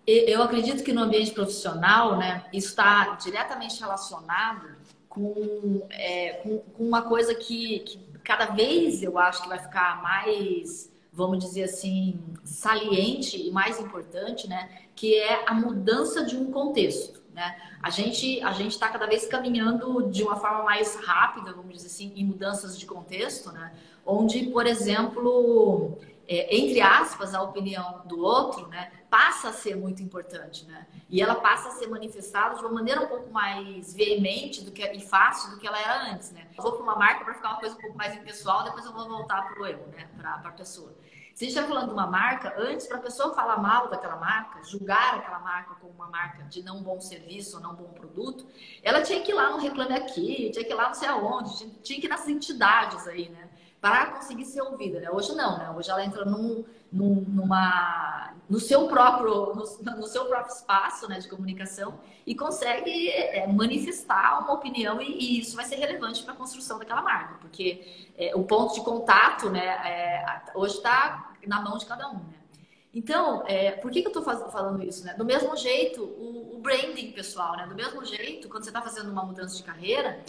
Eu acredito que no ambiente profissional, né, isso está diretamente relacionado com uma coisa que cada vez eu acho que vai ficar mais, vamos dizer assim, saliente e mais importante, né, que é a mudança de um contexto, né? A gente está cada vez caminhando de uma forma mais rápida, vamos dizer assim, em mudanças de contexto, né? Onde, por exemplo, entre aspas, a opinião do outro, né, passa a ser muito importante, né? E ela passa a ser manifestada de uma maneira um pouco mais veemente e fácil do que ela era antes, né? Eu vou para uma marca para ficar uma coisa um pouco mais impessoal, depois eu vou voltar para o eu, né? Para a pessoa. Se a gente está falando de uma marca, antes, para a pessoa falar mal daquela marca, julgar aquela marca como uma marca de não bom serviço ou não bom produto, ela tinha que ir lá no Reclame Aqui, tinha que ir lá não sei aonde, tinha que ir nas entidades aí, né? Para conseguir ser ouvida, né? Hoje não, né? Hoje ela entra no seu próprio espaço, né, de comunicação e consegue manifestar uma opinião e isso vai ser relevante para a construção daquela marca, porque o ponto de contato, né, hoje está na mão de cada um, né? Então, por que eu estou falando isso, né? Do mesmo jeito, o branding pessoal, né? Do mesmo jeito, quando você está fazendo uma mudança de carreira,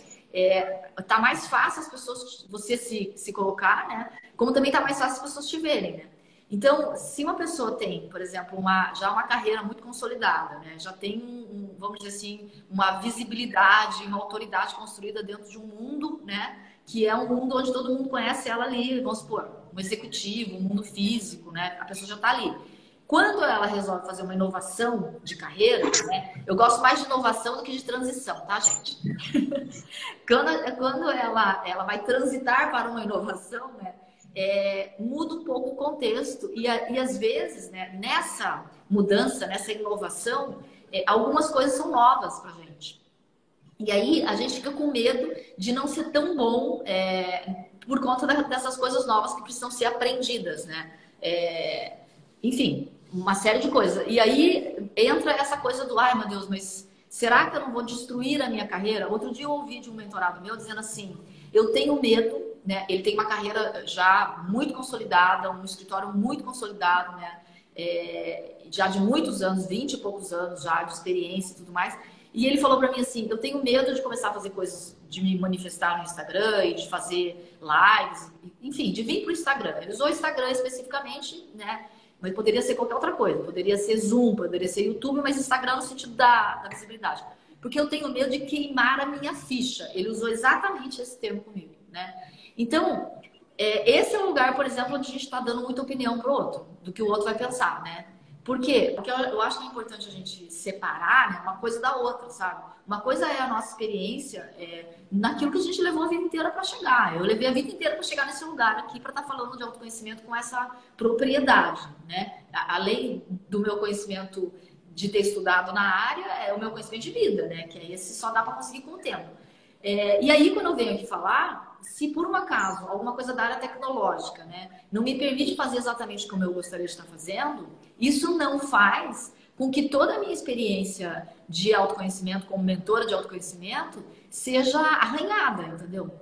tá mais fácil as pessoas, você se colocar, né? Como também tá mais fácil as pessoas te verem, né? Então, se uma pessoa tem, por exemplo, já uma carreira muito consolidada, né? Já tem, vamos dizer assim, uma visibilidade, uma autoridade construída dentro de um mundo, né? Que é um mundo onde todo mundo conhece ela ali, vamos supor, um executivo, um mundo físico, né? A pessoa já está ali. Quando ela resolve fazer uma inovação de carreira, né? Eu gosto mais de inovação do que de transição, tá, gente? Quando ela vai transitar para uma inovação, né? Muda um pouco o contexto e às vezes, né, nessa mudança, nessa inovação, algumas coisas são novas para a gente. E aí a gente fica com medo de não ser tão bom por conta dessas coisas novas que precisam ser aprendidas, né? Enfim, uma série de coisas. E aí entra essa coisa do, ai meu Deus, mas será que eu não vou destruir a minha carreira? Outro dia eu ouvi de um mentorado meu dizendo assim, eu tenho medo, né? Ele tem uma carreira já muito consolidada, um escritório muito consolidado, né? Já de muitos anos, 20 e poucos anos já de experiência e tudo mais. E ele falou para mim assim, eu tenho medo de começar a fazer coisas, de me manifestar no Instagram e de fazer lives, enfim, de vir para o Instagram. Ele usou o Instagram especificamente, né? Mas poderia ser qualquer outra coisa. Poderia ser Zoom, poderia ser YouTube, mas Instagram no sentido da visibilidade. Porque eu tenho medo de queimar a minha ficha. Ele usou exatamente esse termo comigo, né? Então, esse é um lugar, por exemplo, onde a gente está dando muita opinião pro outro, do que o outro vai pensar, né? Por quê? Porque eu acho que é importante a gente separar, né, uma coisa da outra, sabe? Uma coisa é a nossa experiência naquilo que a gente levou a vida inteira para chegar. Eu levei a vida inteira para chegar nesse lugar aqui para estar falando de autoconhecimento com essa propriedade, né? Além do meu conhecimento de ter estudado na área, é o meu conhecimento de vida, né? Que é esse só dá para conseguir com o tempo. E aí, quando eu venho aqui falar, se por um acaso alguma coisa da área tecnológica, né, não me permite fazer exatamente como eu gostaria de estar fazendo, isso não faz com que toda a minha experiência de autoconhecimento como mentora de autoconhecimento seja arranhada, entendeu?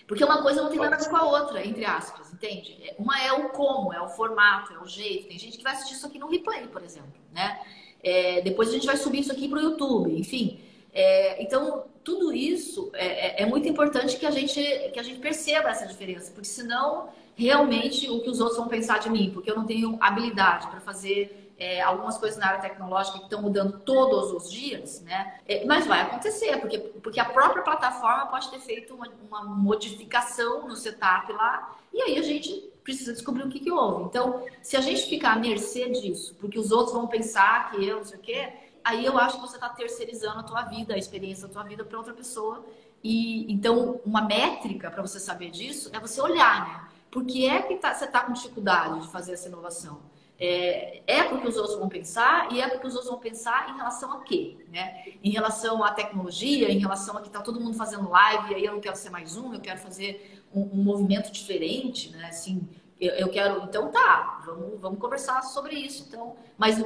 Porque uma coisa não tem nada a ver com a outra, entre aspas, entende? Uma é o como, é o formato, é o jeito. Tem gente que vai assistir isso aqui no replay, por exemplo, né? Depois a gente vai subir isso aqui para o YouTube, enfim. Então, tudo isso é muito importante que a gente perceba essa diferença, porque senão, realmente, o que os outros vão pensar de mim, porque eu não tenho habilidade para fazer algumas coisas na área tecnológica que estão mudando todos os dias, né? Mas vai acontecer, porque a própria plataforma pode ter feito uma modificação no setup lá, e aí a gente precisa descobrir o que houve. Então, se a gente ficar à mercê disso, porque os outros vão pensar que eu não sei o quê, aí eu acho que você está terceirizando a tua vida, a experiência da tua vida para outra pessoa. E então, uma métrica para você saber disso é você olhar, né? Por que é que você está com dificuldade de fazer essa inovação? Porque os outros vão pensar e porque os outros vão pensar em relação a quê, né? Em relação à tecnologia, em relação a que está todo mundo fazendo live e aí eu não quero ser mais um, eu quero fazer um movimento diferente, né? Assim, eu quero, então tá, vamos conversar sobre isso, então. Mas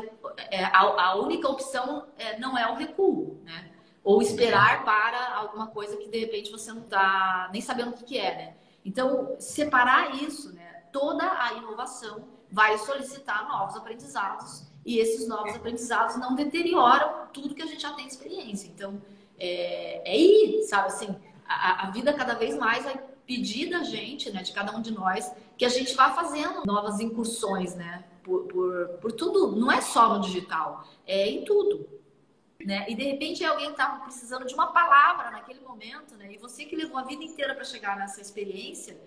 a única opção não é o recuo, né? Ou esperar para alguma coisa que de repente você não está nem sabendo o que é, né? Então, separar isso, né? Toda a inovação vai solicitar novos aprendizados e esses novos aprendizados não deterioram tudo que a gente já tem de experiência. Então, ir, sabe, assim, a vida cada vez mais vai pedir da gente, né, de cada um de nós, que a gente vá fazendo novas incursões, né, por tudo, não é só no digital, é em tudo. Né? E de repente alguém estava precisando de uma palavra naquele momento, né? E você que levou a vida inteira para chegar nessa experiência,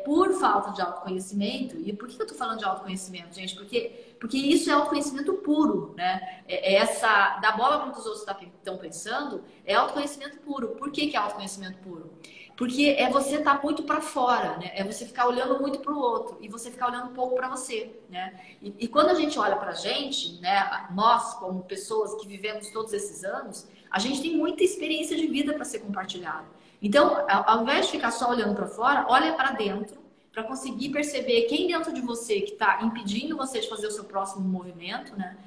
por falta de autoconhecimento. E por que eu estou falando de autoconhecimento, gente? Porque isso é autoconhecimento puro, né? Essa da bola para os outros estão pensando é autoconhecimento puro. Por que é autoconhecimento puro? Porque é você estar muito para fora, né? É você ficar olhando muito para o outro e você ficar olhando pouco para você, né? E quando a gente olha para a gente, né? Nós, como pessoas que vivemos todos esses anos, a gente tem muita experiência de vida para ser compartilhada. Então, ao invés de ficar só olhando para fora, olha para dentro para conseguir perceber quem dentro de você que está impedindo você de fazer o seu próximo movimento, né?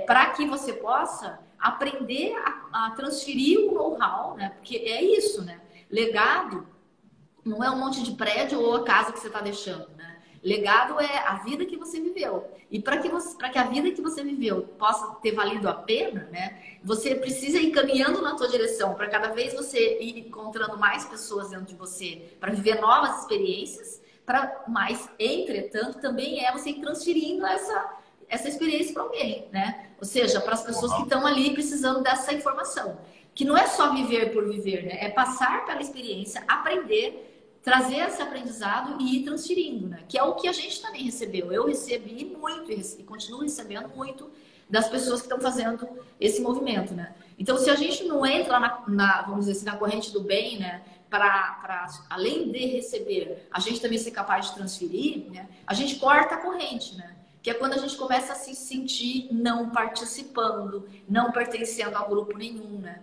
Para que você possa aprender a transferir o know-how, né? Porque é isso, né? Legado não é um monte de prédio ou a casa que você está deixando, né? Legado é a vida que você viveu. E para que a vida que você viveu possa ter valido a pena, né? Você precisa ir caminhando na tua direção para cada vez você ir encontrando mais pessoas dentro de você para viver novas experiências. Mas, entretanto, também você ir transferindo essa experiência para alguém, né? Ou seja, para as pessoas que estão ali precisando dessa informação. Que não é só viver por viver, né? É passar pela experiência, aprender, trazer esse aprendizado e ir transferindo, né? Que é o que a gente também recebeu. Eu recebi muito e continuo recebendo muito das pessoas que estão fazendo esse movimento, né? Então, se a gente não entra vamos dizer assim, na corrente do bem, né? Para além de receber, a gente também ser capaz de transferir, né? A gente corta a corrente, né? Que é quando a gente começa a se sentir não participando, não pertencendo a grupo nenhum, né?